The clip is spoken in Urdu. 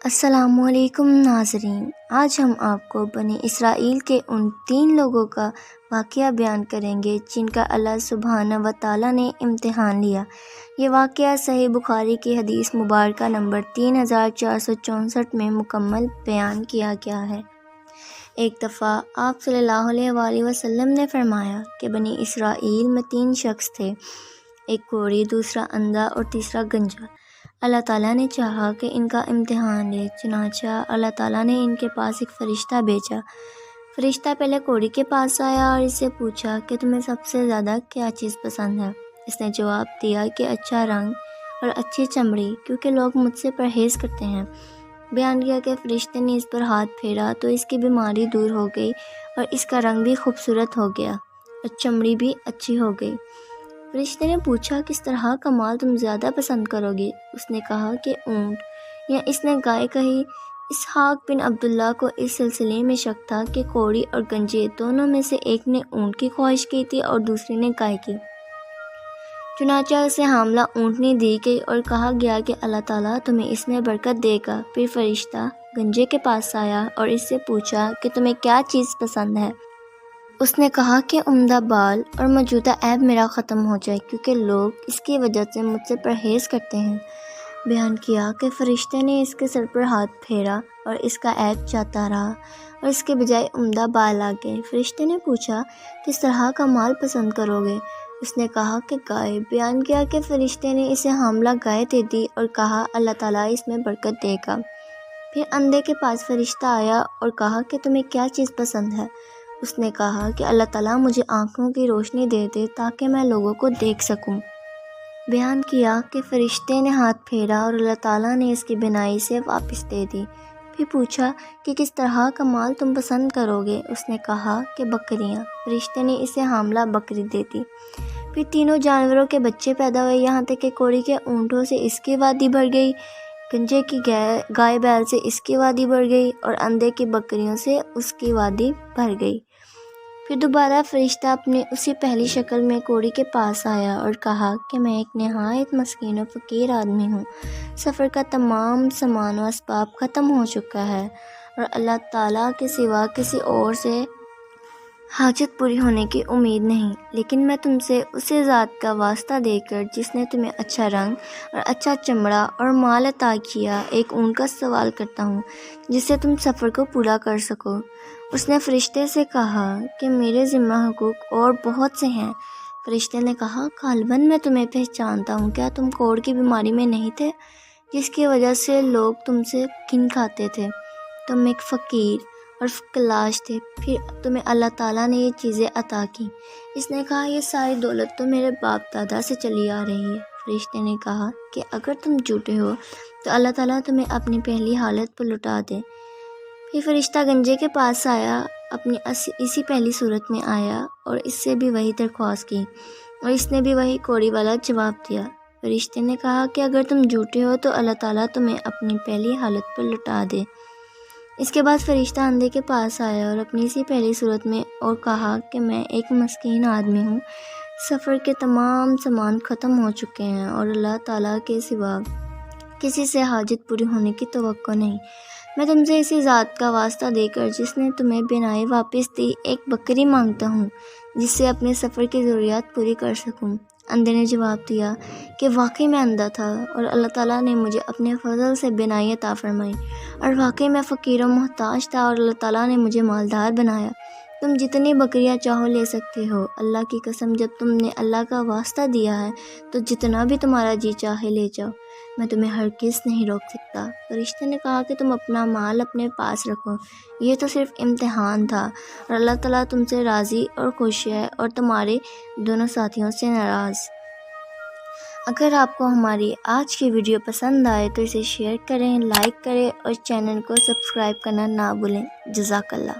السلام علیکم ناظرین، آج ہم آپ کو بنی اسرائیل کے ان 3 لوگوں کا واقعہ بیان کریں گے جن کا اللہ سبحانہ و تعالیٰ نے امتحان لیا۔ یہ واقعہ صحیح بخاری کی حدیث مبارکہ نمبر 3464 میں مکمل بیان کیا گیا ہے۔ ایک دفعہ آپ صلی اللہ علیہ وآلہ وسلم نے فرمایا کہ بنی اسرائیل میں 3 شخص تھے، ایک کوڑی، دوسرا اندھا اور تیسرا گنجا۔ اللہ تعالیٰ نے چاہا کہ ان کا امتحان لے، چنانچہ اللہ تعالیٰ نے ان کے پاس ایک فرشتہ بھیجا۔ فرشتہ پہلے کوڑی کے پاس آیا اور اس سے پوچھا کہ تمہیں سب سے زیادہ کیا چیز پسند ہے؟ اس نے جواب دیا کہ اچھا رنگ اور اچھی چمڑی، کیونکہ لوگ مجھ سے پرہیز کرتے ہیں۔ بیان کیا کہ فرشتے نے اس پر ہاتھ پھیرا تو اس کی بیماری دور ہو گئی اور اس کا رنگ بھی خوبصورت ہو گیا اور چمڑی بھی اچھی ہو گئی۔ فرشتے نے پوچھا کس طرح کا مال تم زیادہ پسند کرو گے؟ اس نے کہا کہ اونٹ، یا اس نے گائے کہی۔ اسحاق بن عبداللہ کو اس سلسلے میں شک تھا کہ کوڑی اور گنجے دونوں میں سے ایک نے اونٹ کی خواہش کی تھی اور دوسرے نے گائے کی۔ چنانچہ اسے حاملہ اونٹنی دی گئی اور کہا گیا کہ اللہ تعالیٰ تمہیں اس میں برکت دے گا۔ پھر فرشتہ گنجے کے پاس آیا اور اس سے پوچھا کہ تمہیں کیا چیز پسند ہے؟ اس نے کہا کہ عمدہ بال اور موجودہ عیب میرا ختم ہو جائے، کیونکہ لوگ اس کی وجہ سے مجھ سے پرہیز کرتے ہیں۔ بیان کیا کہ فرشتے نے اس کے سر پر ہاتھ پھیرا اور اس کا عیب جاتا رہا اور اس کے بجائے عمدہ بال آ گئے۔ فرشتے نے پوچھا کس طرح کا مال پسند کرو گے؟ اس نے کہا کہ گائے۔ بیان کیا کہ فرشتے نے اسے حاملہ گائے دے دی اور کہا اللہ تعالیٰ اس میں برکت دے گا۔ پھر اندھے کے پاس فرشتہ آیا اور کہا کہ تمہیں کیا چیز پسند ہے؟ اس نے کہا کہ اللہ تعالیٰ مجھے آنکھوں کی روشنی دے دے تاکہ میں لوگوں کو دیکھ سکوں۔ بیان کیا کہ فرشتے نے ہاتھ پھیرا اور اللہ تعالیٰ نے اس کی بینائی سے واپس دے دی۔ پھر پوچھا کہ کس طرح کا مال تم پسند کرو گے؟ اس نے کہا کہ بکریاں۔ فرشتے نے اسے حاملہ بکری دے دی۔ پھر تینوں جانوروں کے بچے پیدا ہوئے، یہاں تک کہ کوڑی کے اونٹوں سے اس کی وادی بھر گئی، گنجے کی گائے بیل سے اس کی وادی بھر گئی اور اندھے کی بکریوں سے اس کی وادی بھر گئی۔ پھر دوبارہ فرشتہ اپنے اسی پہلی شکل میں کوڑی کے پاس آیا اور کہا کہ میں ایک نہایت مسکین و فقیر آدمی ہوں، سفر کا تمام سامان و اسباب ختم ہو چکا ہے اور اللہ تعالیٰ کے سوا کسی اور سے حاجت پوری ہونے کی امید نہیں، لیکن میں تم سے اسی ذات کا واسطہ دے کر جس نے تمہیں اچھا رنگ اور اچھا چمڑا اور مال عطا کیا، ایک اونٹ کا سوال کرتا ہوں جس سے تم سفر کو پورا کر سکو۔ اس نے فرشتے سے کہا کہ میرے ذمہ حقوق اور بہت سے ہیں۔ فرشتے نے کہا غالباً میں تمہیں پہچانتا ہوں، کیا تم کوڑ کی بیماری میں نہیں تھے جس کی وجہ سے لوگ تم سے گھن کھاتے تھے؟ تم ایک فقیر اور کلاش تھے، پھر تمہیں اللہ تعالیٰ نے یہ چیزیں عطا کی۔ اس نے کہا یہ ساری دولت تو میرے باپ دادا سے چلی آ رہی ہے۔ فرشتے نے کہا کہ اگر تم جھوٹے ہو تو اللہ تعالیٰ تمہیں اپنی پہلی حالت پر لوٹا دے۔ پھر فرشتہ گنجے کے پاس آیا، اپنی اسی پہلی صورت میں آیا اور اس سے بھی وہی درخواست کی اور اس نے بھی وہی کوڑی والا جواب دیا۔ فرشتے نے کہا کہ اگر تم جھوٹے ہو تو اللہ تعالیٰ تمہیں اپنی پہلی حالت پر لوٹا دے۔ اس کے بعد فرشتہ اندھے کے پاس آیا اور اپنی اسی پہلی صورت میں اور کہا کہ میں ایک مسکین آدمی ہوں، سفر کے تمام سامان ختم ہو چکے ہیں اور اللہ تعالیٰ کے سوا کسی سے حاجت پوری ہونے کی توقع نہیں۔ میں تم سے اسی ذات کا واسطہ دے کر جس نے تمہیں بینائی واپس دی، ایک بکری مانگتا ہوں جس سے اپنے سفر کی ضروریات پوری کر سکوں۔ اندھے نے جواب دیا کہ واقعی میں اندھا تھا اور اللہ تعالیٰ نے مجھے اپنے فضل سے بینائی عطا فرمائی، اور واقعی میں فقیر و محتاج تھا اور اللہ تعالیٰ نے مجھے مالدار بنایا۔ تم جتنی بکریاں چاہو لے سکتے ہو، اللہ کی قسم جب تم نے اللہ کا واسطہ دیا ہے تو جتنا بھی تمہارا جی چاہے لے جاؤ، میں تمہیں ہرگز نہیں روک سکتا۔ فرشتے نے کہا کہ تم اپنا مال اپنے پاس رکھو، یہ تو صرف امتحان تھا اور اللہ تعالیٰ تم سے راضی اور خوش ہے اور تمہارے دونوں ساتھیوں سے ناراض۔ اگر آپ کو ہماری آج کی ویڈیو پسند آئے تو اسے شیئر کریں، لائک کریں اور چینل کو سبسکرائب کرنا نہ بھولیں۔ جزاک اللہ۔